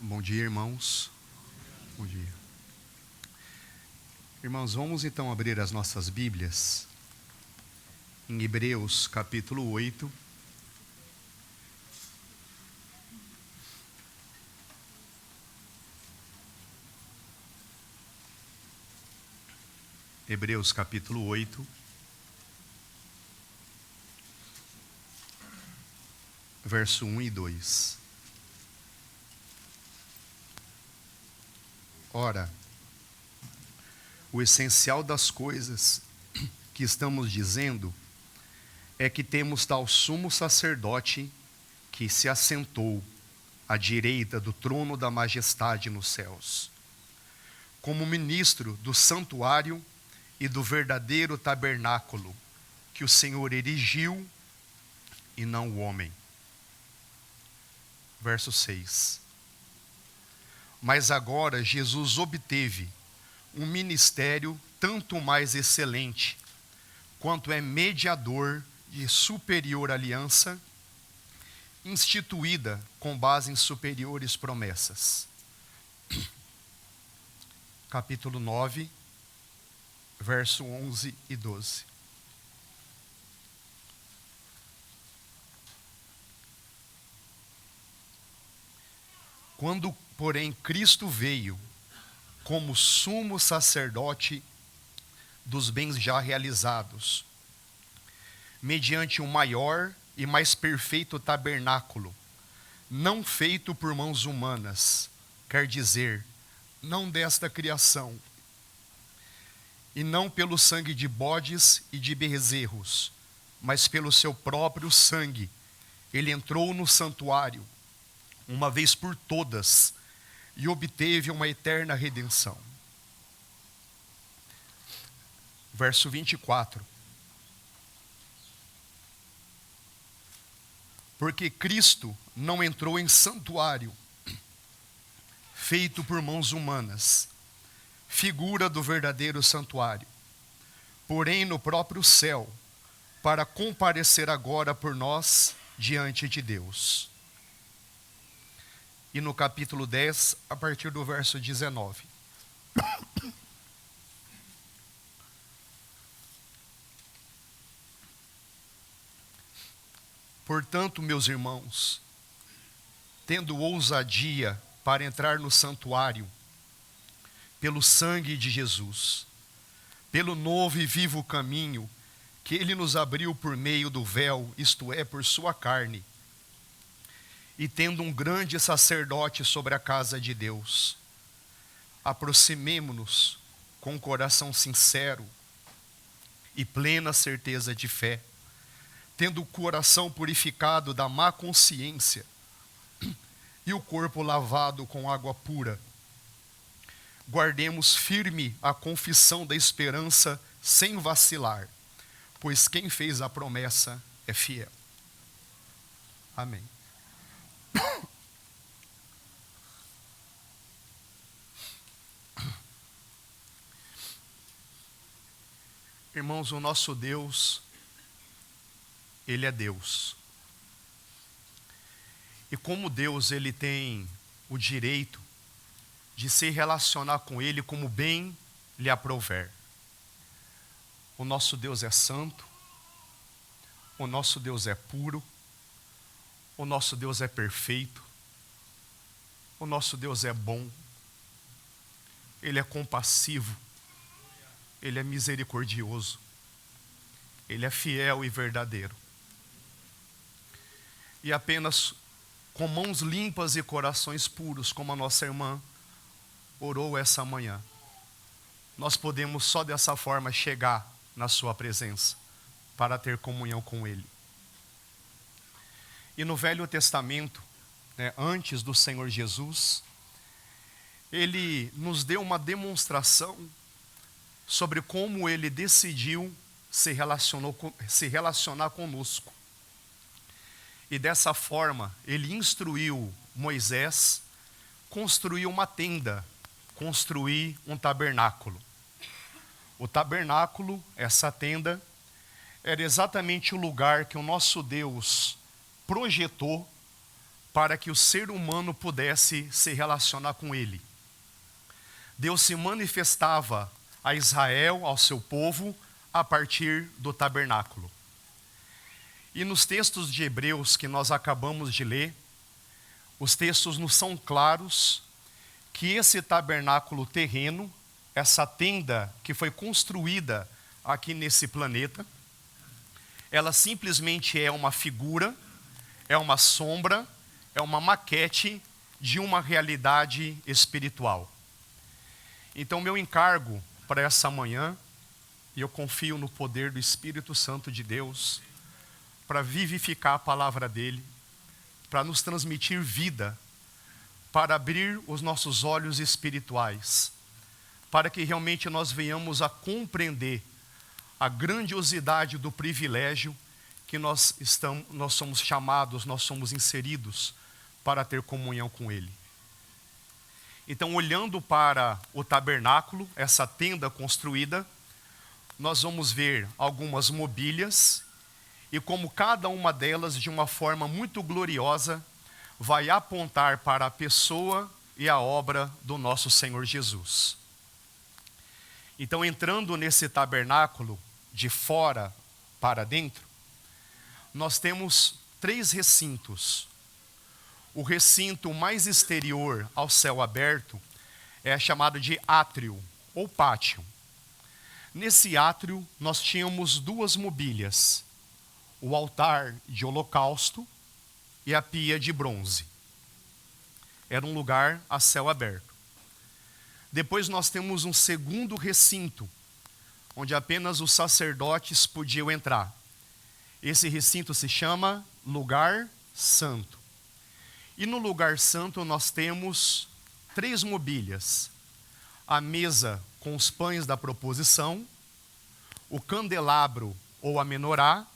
Bom dia, irmãos. Bom dia. Irmãos, vamos então abrir as nossas Bíblias em Hebreus capítulo 8. Hebreus capítulo 8, verso 1 e 2. Ora, o essencial das coisas que estamos dizendo é que temos tal sumo sacerdote que se assentou à direita do trono da majestade nos céus, como ministro do santuário e do verdadeiro tabernáculo que o Senhor erigiu e não o homem. Verso 6. Mas agora Jesus obteve um ministério tanto mais excelente, quanto é mediador de superior aliança, instituída com base em superiores promessas. Capítulo 9, verso 11 e 12. Quando, porém, Cristo veio como sumo sacerdote dos bens já realizados, mediante um maior e mais perfeito tabernáculo, não feito por mãos humanas, quer dizer, não desta criação, e não pelo sangue de bodes e de bezerros, mas pelo seu próprio sangue, ele entrou no santuário, uma vez por todas, e obteve uma eterna redenção. Verso 24. Porque Cristo não entrou em santuário, feito por mãos humanas, figura do verdadeiro santuário, porém no próprio céu, para comparecer agora por nós diante de Deus. E no capítulo 10, a partir do verso 19. Portanto, meus irmãos, tendo ousadia para entrar no santuário, pelo sangue de Jesus, pelo novo e vivo caminho que ele nos abriu por meio do véu, isto é, por sua carne, e tendo um grande sacerdote sobre a casa de Deus, aproximemo-nos com um coração sincero e plena certeza de fé, tendo o coração purificado da má consciência e o corpo lavado com água pura. Guardemos firme a confissão da esperança sem vacilar, pois quem fez a promessa é fiel. Amém. Irmãos, o nosso Deus, Ele é Deus. E como Deus, Ele tem o direito de se relacionar com Ele como bem lhe aprouver. O nosso Deus é santo, o nosso Deus é puro, o nosso Deus é perfeito, o nosso Deus é bom, Ele é compassivo, Ele é misericordioso, Ele é fiel e verdadeiro. E apenas com mãos limpas e corações puros, como a nossa irmã orou essa manhã, nós podemos só dessa forma chegar na sua presença, para ter comunhão com Ele. E no Velho Testamento, antes do Senhor Jesus, Ele nos deu uma demonstração sobre como Ele decidiu se relacionar conosco. E dessa forma, Ele instruiu Moisés construir uma tenda, construir um tabernáculo. O tabernáculo, essa tenda, era exatamente o lugar que o nosso Deus projetou para que o ser humano pudesse se relacionar com ele. Deus se manifestava a Israel, ao seu povo, a partir do tabernáculo. E nos textos de Hebreus que nós acabamos de ler, os textos nos são claros que esse tabernáculo terreno, essa tenda que foi construída aqui nesse planeta, ela simplesmente é uma figura, é uma sombra, é uma maquete de uma realidade espiritual. Então, meu encargo para essa manhã, e eu confio no poder do Espírito Santo de Deus, para vivificar a palavra dele, para nos transmitir vida, para abrir os nossos olhos espirituais, para que realmente nós venhamos a compreender a grandiosidade do privilégio que nós somos chamados, nós somos inseridos para ter comunhão com ele. Então, olhando para o tabernáculo, essa tenda construída, nós vamos ver algumas mobílias e como cada uma delas, de uma forma muito gloriosa, vai apontar para a pessoa e a obra do nosso Senhor Jesus. Então, entrando nesse tabernáculo, de fora para dentro, nós temos 3 recintos. O recinto mais exterior ao céu aberto é chamado de átrio ou pátio. Nesse átrio nós tínhamos 2 mobílias, o altar de holocausto e a pia de bronze. Era um lugar a céu aberto. Depois nós temos um segundo recinto, onde apenas os sacerdotes podiam entrar. Esse recinto se chama Lugar Santo. E no Lugar Santo nós temos 3 mobílias. A mesa com os pães da proposição, o candelabro ou a menorá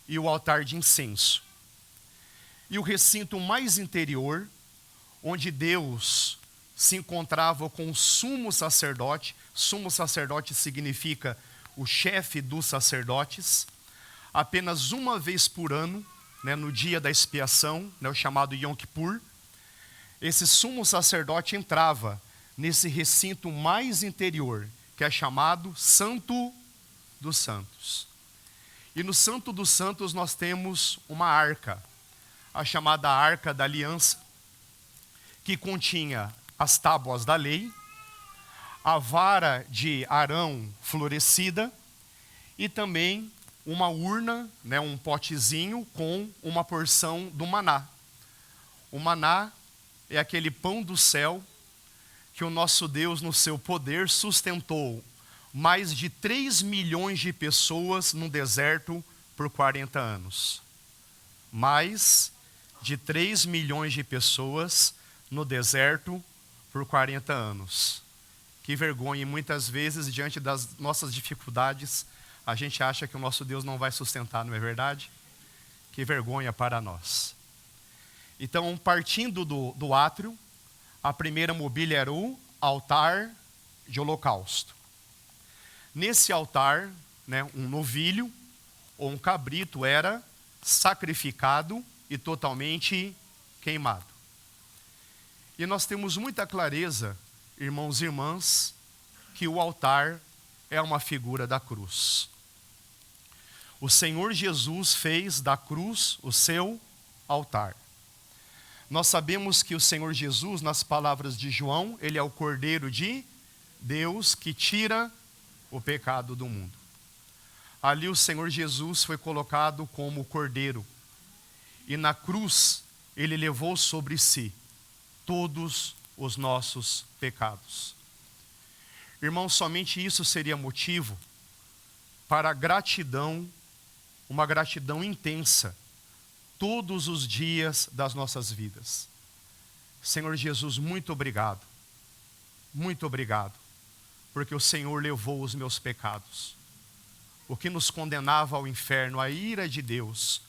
e o altar de incenso. E o recinto mais interior, onde Deus se encontrava com o sumo sacerdote. Sumo sacerdote significa o chefe dos sacerdotes. Apenas uma vez por ano, no dia da expiação, o chamado Yom Kippur, esse sumo sacerdote entrava nesse recinto mais interior, que é chamado Santo dos Santos. E no Santo dos Santos nós temos uma arca, a chamada Arca da Aliança, que continha as tábuas da lei, a vara de Arão florescida e também uma urna, um potezinho com uma porção do maná. O maná é aquele pão do céu que o nosso Deus, no seu poder, sustentou mais de 3 milhões de pessoas no deserto por 40 anos. Mais de 3 milhões de pessoas no deserto por 40 anos. Que vergonha, e muitas vezes, diante das nossas dificuldades, a gente acha que o nosso Deus não vai sustentar, não é verdade? Que vergonha para nós. Então, partindo do átrio, a primeira mobília era o altar de holocausto. Nesse altar, um novilho ou um cabrito era sacrificado e totalmente queimado. E nós temos muita clareza, irmãos e irmãs, que o altar é uma figura da cruz. O Senhor Jesus fez da cruz o seu altar. Nós sabemos que o Senhor Jesus, nas palavras de João, ele é o Cordeiro de Deus que tira o pecado do mundo. Ali o Senhor Jesus foi colocado como Cordeiro. E na cruz ele levou sobre si todos os nossos pecados. Irmãos, somente isso seria motivo para gratidão, uma gratidão intensa, todos os dias das nossas vidas. Senhor Jesus, muito obrigado, porque o Senhor levou os meus pecados. O que nos condenava ao inferno, a ira de Deus,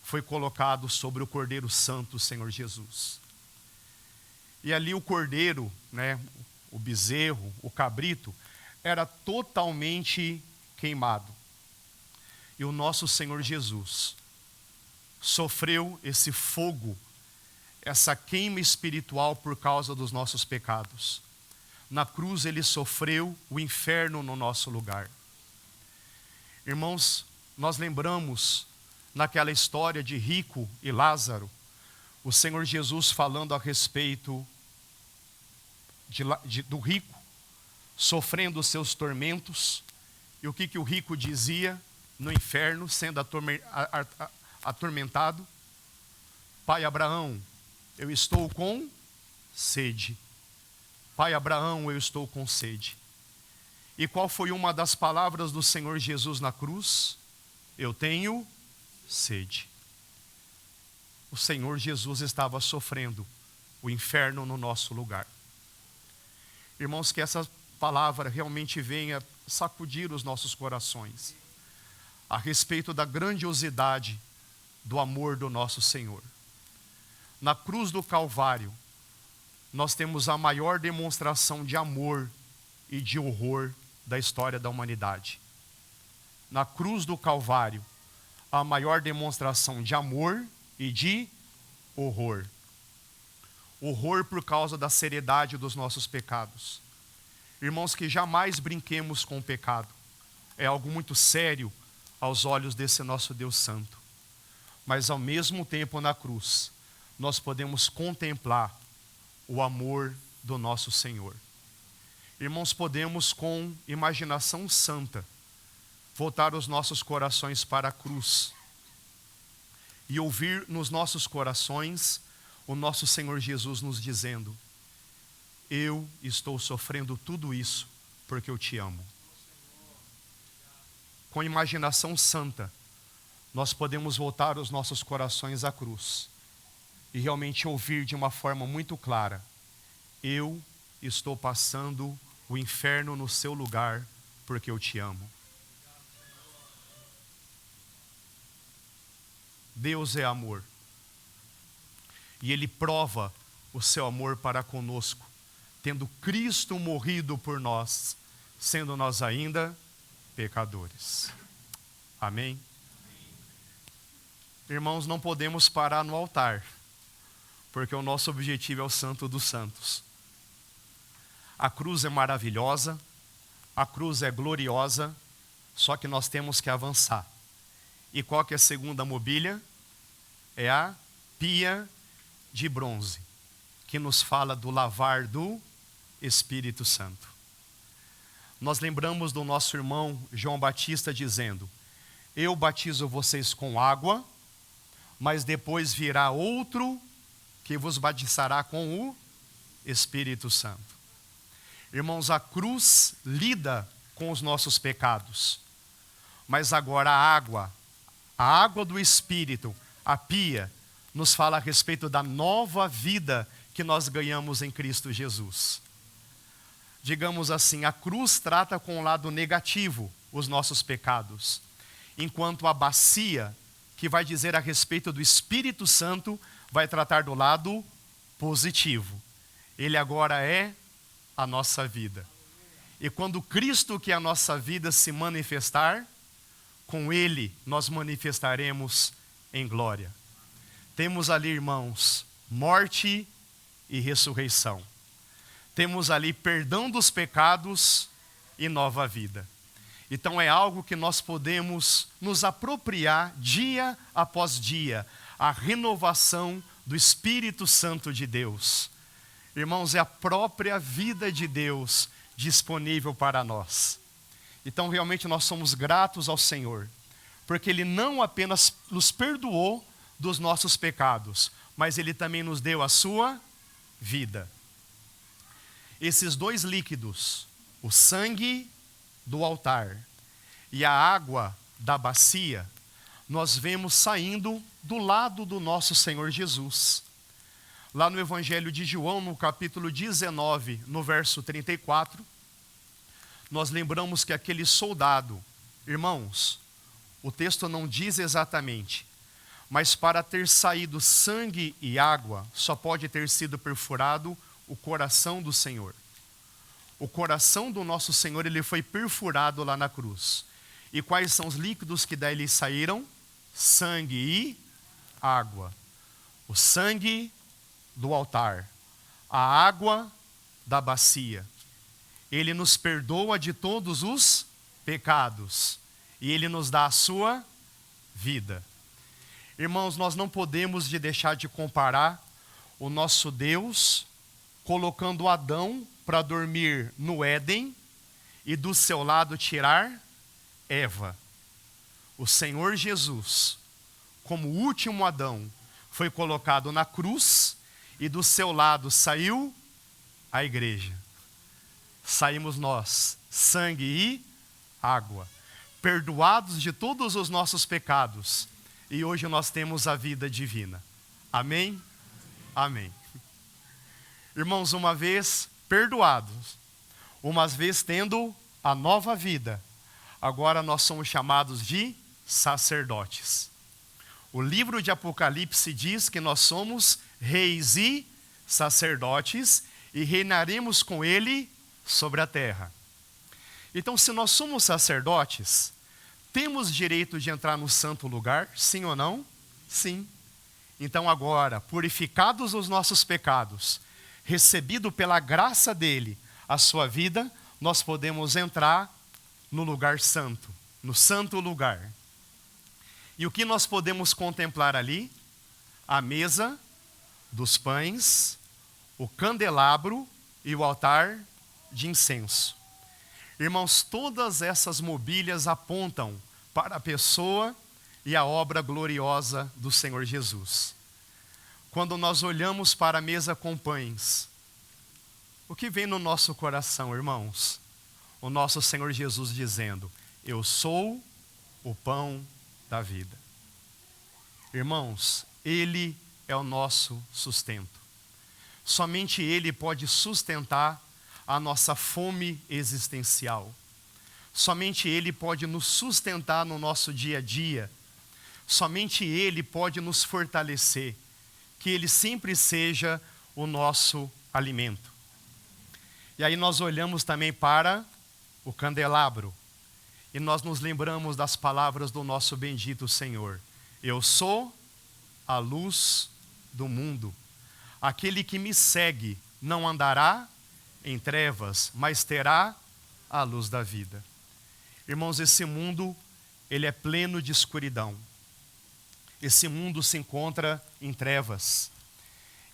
foi colocado sobre o Cordeiro Santo, Senhor Jesus. E ali o cordeiro, o bezerro, o cabrito, era totalmente queimado. E o nosso Senhor Jesus sofreu esse fogo, essa queima espiritual por causa dos nossos pecados. Na cruz ele sofreu o inferno no nosso lugar. Irmãos, nós lembramos naquela história de rico e Lázaro, o Senhor Jesus falando a respeito do rico, sofrendo os seus tormentos. E o que o rico dizia no inferno, sendo atormentado? Pai Abraão, eu estou com sede. Pai Abraão, eu estou com sede. E qual foi uma das palavras do Senhor Jesus na cruz? Eu tenho sede. O Senhor Jesus estava sofrendo o inferno no nosso lugar. Irmãos, que essa palavra realmente venha sacudir os nossos corações a respeito da grandiosidade do amor do nosso Senhor. Na cruz do Calvário, nós temos a maior demonstração de amor e de horror da história da humanidade. Na cruz do Calvário, a maior demonstração de amor e de horror. Horror por causa da seriedade dos nossos pecados. Irmãos, que jamais brinquemos com o pecado. É algo muito sério aos olhos desse nosso Deus Santo. Mas ao mesmo tempo na cruz, nós podemos contemplar o amor do nosso Senhor. Irmãos, podemos com imaginação santa voltar os nossos corações para a cruz e ouvir nos nossos corações o nosso Senhor Jesus nos dizendo: eu estou sofrendo tudo isso porque eu te amo. Com imaginação santa, nós podemos voltar os nossos corações à cruz e realmente ouvir de uma forma muito clara: eu estou passando o inferno no seu lugar porque eu te amo. Deus é amor. E Ele prova o seu amor para conosco, tendo Cristo morrido por nós, sendo nós ainda pecadores. Amém? Irmãos, não podemos parar no altar, porque o nosso objetivo é o Santo dos Santos. A cruz é maravilhosa, a cruz é gloriosa, só que nós temos que avançar. E qual que é a segunda mobília? É a pia de bronze, que nos fala do lavar do Espírito Santo. Nós lembramos do nosso irmão João Batista dizendo: eu batizo vocês com água, mas depois virá outro que vos batizará com o Espírito Santo. Irmãos, a cruz lida com os nossos pecados, mas agora a água do Espírito, a pia, nos fala a respeito da nova vida que nós ganhamos em Cristo Jesus. Digamos assim, a cruz trata com o lado negativo os nossos pecados, enquanto a bacia, que vai dizer a respeito do Espírito Santo, vai tratar do lado positivo. Ele agora é a nossa vida. E quando Cristo, que é a nossa vida, se manifestar, com Ele nós manifestaremos em glória. Temos ali, irmãos, morte e ressurreição. Temos ali perdão dos pecados e nova vida. Então é algo que nós podemos nos apropriar dia após dia, a renovação do Espírito Santo de Deus. Irmãos, é a própria vida de Deus disponível para nós. Então realmente nós somos gratos ao Senhor, porque Ele não apenas nos perdoou dos nossos pecados, mas Ele também nos deu a sua vida. Esses dois líquidos, o sangue do altar e a água da bacia, nós vemos saindo do lado do nosso Senhor Jesus. Lá no Evangelho de João, no capítulo 19, no verso 34, nós lembramos que aquele soldado, irmãos, o texto não diz exatamente, mas para ter saído sangue e água, só pode ter sido perfurado o coração do Senhor. O coração do nosso Senhor, ele foi perfurado lá na cruz. E quais são os líquidos que daí saíram? Sangue e água. O sangue do altar, a água da bacia. Ele nos perdoa de todos os pecados e Ele nos dá a sua vida. Irmãos, nós não podemos deixar de comparar o nosso Deus colocando Adão para dormir no Éden e do seu lado tirar Eva. O Senhor Jesus, como o último Adão, foi colocado na cruz e do seu lado saiu a igreja. Saímos nós, sangue e água, perdoados de todos os nossos pecados, e hoje nós temos a vida divina. Amém? Amém. Irmãos, uma vez perdoados, uma vez tendo a nova vida, agora nós somos chamados de sacerdotes. O livro de Apocalipse diz que nós somos reis e sacerdotes e reinaremos com Ele sobre a terra. Então, se nós somos sacerdotes, temos direito de entrar no santo lugar, sim ou não? Sim. Então agora, purificados os nossos pecados, recebido pela graça dele a sua vida, nós podemos entrar no lugar santo, no santo lugar. E o que nós podemos contemplar ali? A mesa dos pães, o candelabro e o altar de incenso. Irmãos, todas essas mobílias apontam para a pessoa e a obra gloriosa do Senhor Jesus. Quando nós olhamos para a mesa com pães, o que vem no nosso coração, irmãos? O nosso Senhor Jesus dizendo: eu sou o pão da vida. Irmãos, Ele é o nosso sustento. Somente Ele pode sustentar a nossa fome existencial. Somente Ele pode nos sustentar no nosso dia a dia. Somente Ele pode nos fortalecer. Que Ele sempre seja o nosso alimento. E aí nós olhamos também para o candelabro. E nós nos lembramos das palavras do nosso bendito Senhor. Eu sou a luz do mundo. Aquele que me segue não andará em trevas, mas terá a luz da vida. Irmãos, esse mundo, ele é pleno de escuridão. Esse mundo se encontra em trevas.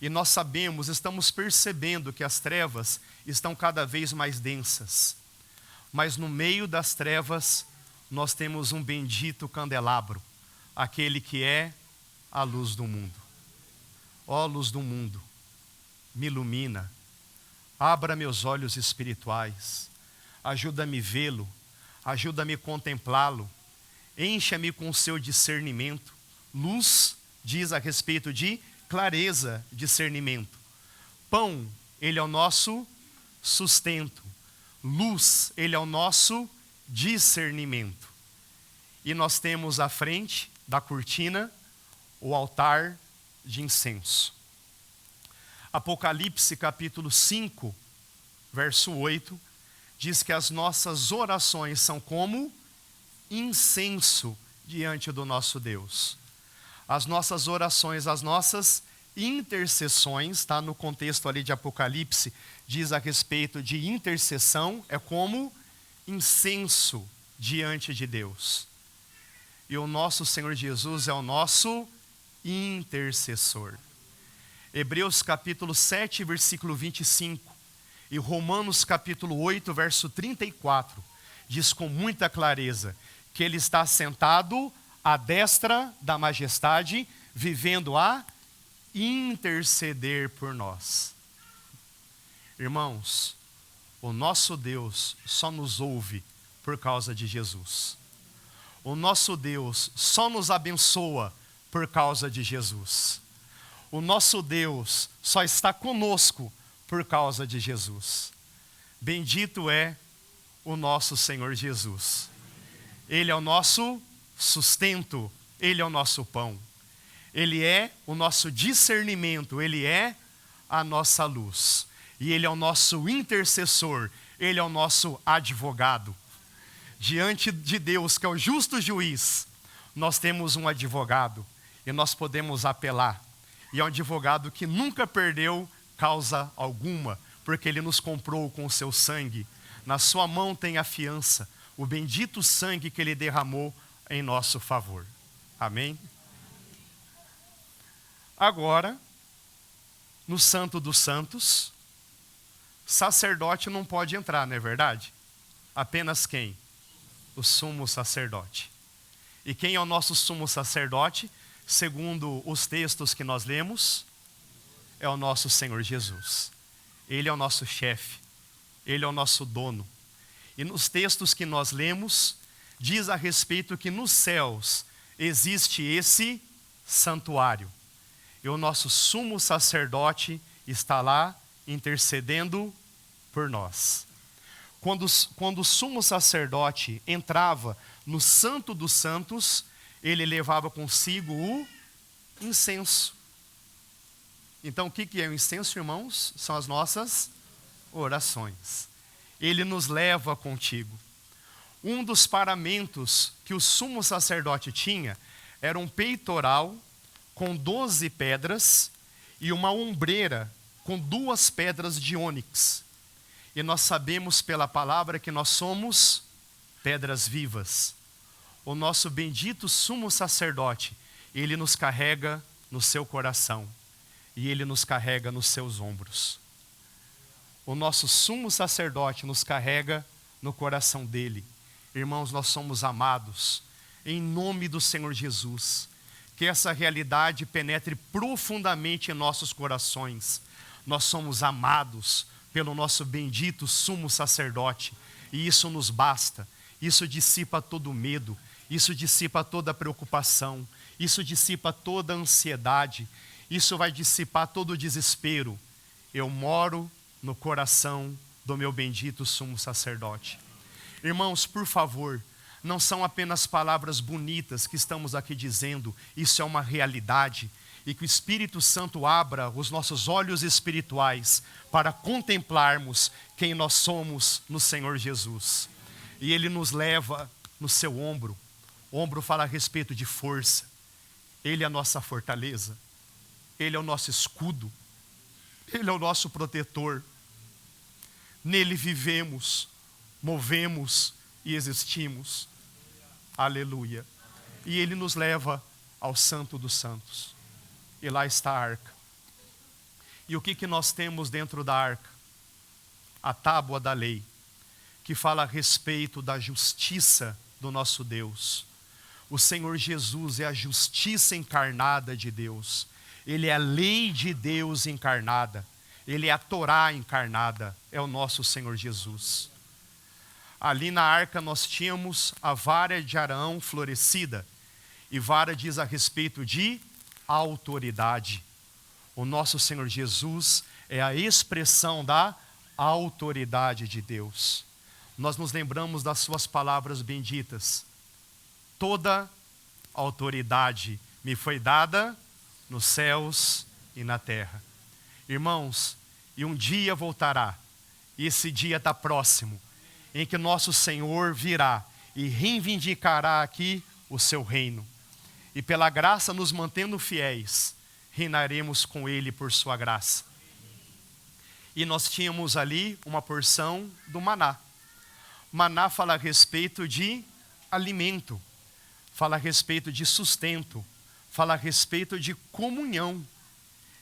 E nós sabemos, estamos percebendo que as trevas estão cada vez mais densas. Mas no meio das trevas, nós temos um bendito candelabro, aquele que é a luz do mundo. Ó luz do mundo, me ilumina, abra meus olhos espirituais, ajuda-me vê-lo, ajuda-me contemplá-lo, encha-me com o seu discernimento. Luz diz a respeito de clareza, discernimento. Pão, ele é o nosso sustento. Luz, ele é o nosso discernimento. E nós temos à frente da cortina o altar de incenso. Apocalipse capítulo 5, verso 8, diz que as nossas orações são como incenso diante do nosso Deus. As nossas orações, as nossas intercessões, está no contexto ali de Apocalipse, diz a respeito de intercessão, é como incenso diante de Deus. E o nosso Senhor Jesus é o nosso intercessor. Hebreus capítulo 7, versículo 25, e Romanos capítulo 8, verso 34, diz com muita clareza que Ele está sentado à destra da majestade, vivendo a interceder por nós. Irmãos, o nosso Deus só nos ouve por causa de Jesus. O nosso Deus só nos abençoa por causa de Jesus. O nosso Deus só está conosco por causa de Jesus. Bendito é o nosso Senhor Jesus. Ele é o nosso sustento, Ele é o nosso pão. Ele é o nosso discernimento, Ele é a nossa luz. E Ele é o nosso intercessor, Ele é o nosso advogado. Diante de Deus, que é o justo juiz, nós temos um advogado e nós podemos apelar. e é um advogado que nunca perdeu causa alguma, porque ele nos comprou com o seu sangue. Na sua mão tem a fiança, o bendito sangue que ele derramou em nosso favor. Amém? Agora, no Santo dos Santos, sacerdote não pode entrar, não é verdade? Apenas quem? O sumo sacerdote. E quem é o nosso sumo sacerdote? Segundo os textos que nós lemos, é o nosso Senhor Jesus. Ele é o nosso chefe, Ele é o nosso dono. E nos textos que nós lemos, diz a respeito que nos céus existe esse santuário. E o nosso sumo sacerdote está lá intercedendo por nós. Quando o sumo sacerdote entrava no Santo dos Santos, ele levava consigo o incenso. Então o que é o incenso, irmãos? São as nossas orações. Ele nos leva contigo. Um dos paramentos que o sumo sacerdote tinha era um peitoral com 12 pedras e uma ombreira com 2 pedras de ônix. E nós sabemos pela palavra que nós somos pedras vivas. O nosso bendito sumo sacerdote, ele nos carrega no seu coração e ele nos carrega nos seus ombros. O nosso sumo sacerdote nos carrega no coração dele. Irmãos, nós somos amados em nome do Senhor Jesus. Que essa realidade penetre profundamente em nossos corações. Nós somos amados pelo nosso bendito sumo sacerdote, e isso nos basta. Isso dissipa todo medo, isso dissipa toda preocupação, isso dissipa toda ansiedade, isso vai dissipar todo o desespero. Eu moro no coração do meu bendito sumo sacerdote. Irmãos, por favor, não são apenas palavras bonitas que estamos aqui dizendo, isso é uma realidade. E que o Espírito Santo abra os nossos olhos espirituais para contemplarmos quem nós somos no Senhor Jesus. E Ele nos leva no seu ombro. O ombro fala a respeito de força. Ele é a nossa fortaleza. Ele é o nosso escudo. Ele é o nosso protetor. Nele vivemos, movemos e existimos. Aleluia. E Ele nos leva ao Santo dos Santos. E lá está a arca. E o que nós temos dentro da arca? A tábua da lei, que fala a respeito da justiça do nosso Deus. O Senhor Jesus é a justiça encarnada de Deus. Ele é a lei de Deus encarnada. Ele é a Torá encarnada. É o nosso Senhor Jesus. Ali na arca nós tínhamos a vara de Arão florescida. E vara diz a respeito de autoridade. O nosso Senhor Jesus é a expressão da autoridade de Deus. Nós nos lembramos das suas palavras benditas. Toda autoridade me foi dada nos céus e na terra. Irmãos, e um dia voltará, e esse dia está próximo, em que nosso Senhor virá e reivindicará aqui o seu reino. E pela graça nos mantendo fiéis, reinaremos com Ele por sua graça. E nós tínhamos ali uma porção do maná. Maná fala a respeito de alimento, fala a respeito de sustento, fala a respeito de comunhão.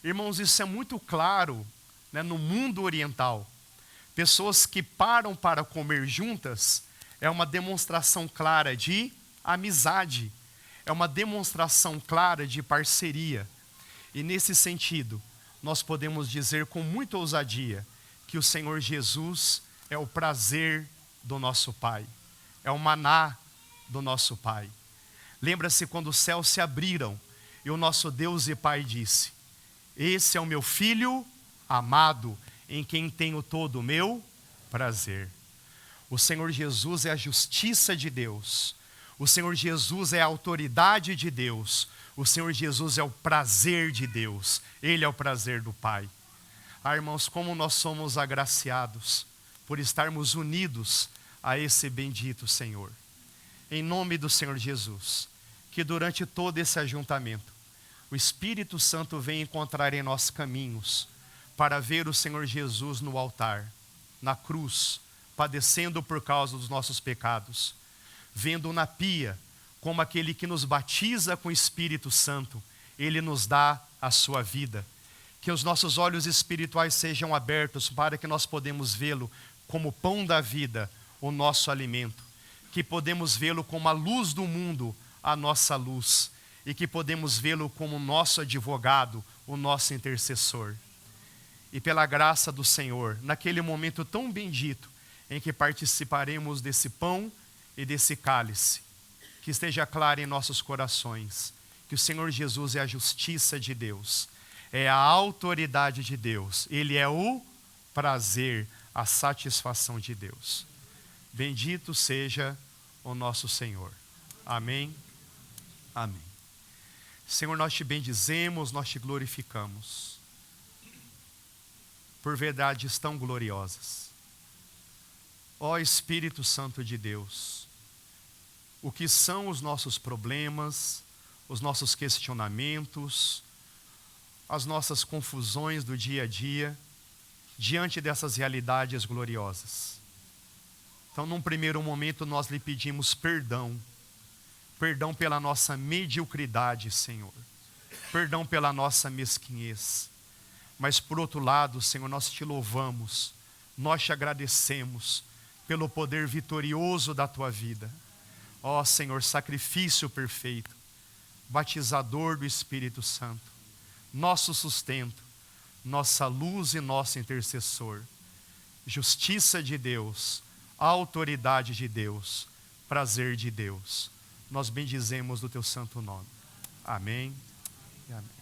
Irmãos, isso é muito claro, né, no mundo oriental. Pessoas que param para comer juntas é uma demonstração clara de amizade. É uma demonstração clara de parceria. E nesse sentido, nós podemos dizer com muita ousadia que o Senhor Jesus é o prazer do nosso Pai. É o maná do nosso Pai. Lembra-se quando os céus se abriram e o nosso Deus e Pai disse: esse é o meu Filho amado, em quem tenho todo o meu prazer. O Senhor Jesus é a justiça de Deus. O Senhor Jesus é a autoridade de Deus. O Senhor Jesus é o prazer de Deus. Ele é o prazer do Pai. Ah, irmãos, como nós somos agraciados por estarmos unidos a esse bendito Senhor. Em nome do Senhor Jesus, que durante todo esse ajuntamento, o Espírito Santo vem encontrar em nós caminhos para ver o Senhor Jesus no altar, na cruz, padecendo por causa dos nossos pecados, vendo na pia como aquele que nos batiza com o Espírito Santo, ele nos dá a sua vida. Que os nossos olhos espirituais sejam abertos para que nós podemos vê-lo como pão da vida, o nosso alimento. Que podemos vê-lo como a luz do mundo, a nossa luz. E que podemos vê-lo como nosso advogado, o nosso intercessor. E pela graça do Senhor, naquele momento tão bendito em que participaremos desse pão e desse cálice, que esteja claro em nossos corações que o Senhor Jesus é a justiça de Deus, é a autoridade de Deus, Ele é o prazer, a satisfação de Deus. Bendito seja o nosso Senhor. Amém. Amém. Senhor, nós te bendizemos, nós te glorificamos por verdades tão gloriosas. Ó Espírito Santo de Deus, o que são os nossos problemas, os nossos questionamentos, as nossas confusões do dia a dia, diante dessas realidades gloriosas. Então, num primeiro momento, nós lhe pedimos perdão. Perdão pela nossa mediocridade, Senhor. Perdão pela nossa mesquinhez. Mas, por outro lado, Senhor, nós te louvamos, nós te agradecemos pelo poder vitorioso da tua vida. Ó Senhor, sacrifício perfeito, batizador do Espírito Santo, nosso sustento, nossa luz e nosso intercessor, justiça de Deus, autoridade de Deus, prazer de Deus. Nós bendizemos do teu santo nome. Amém e amém.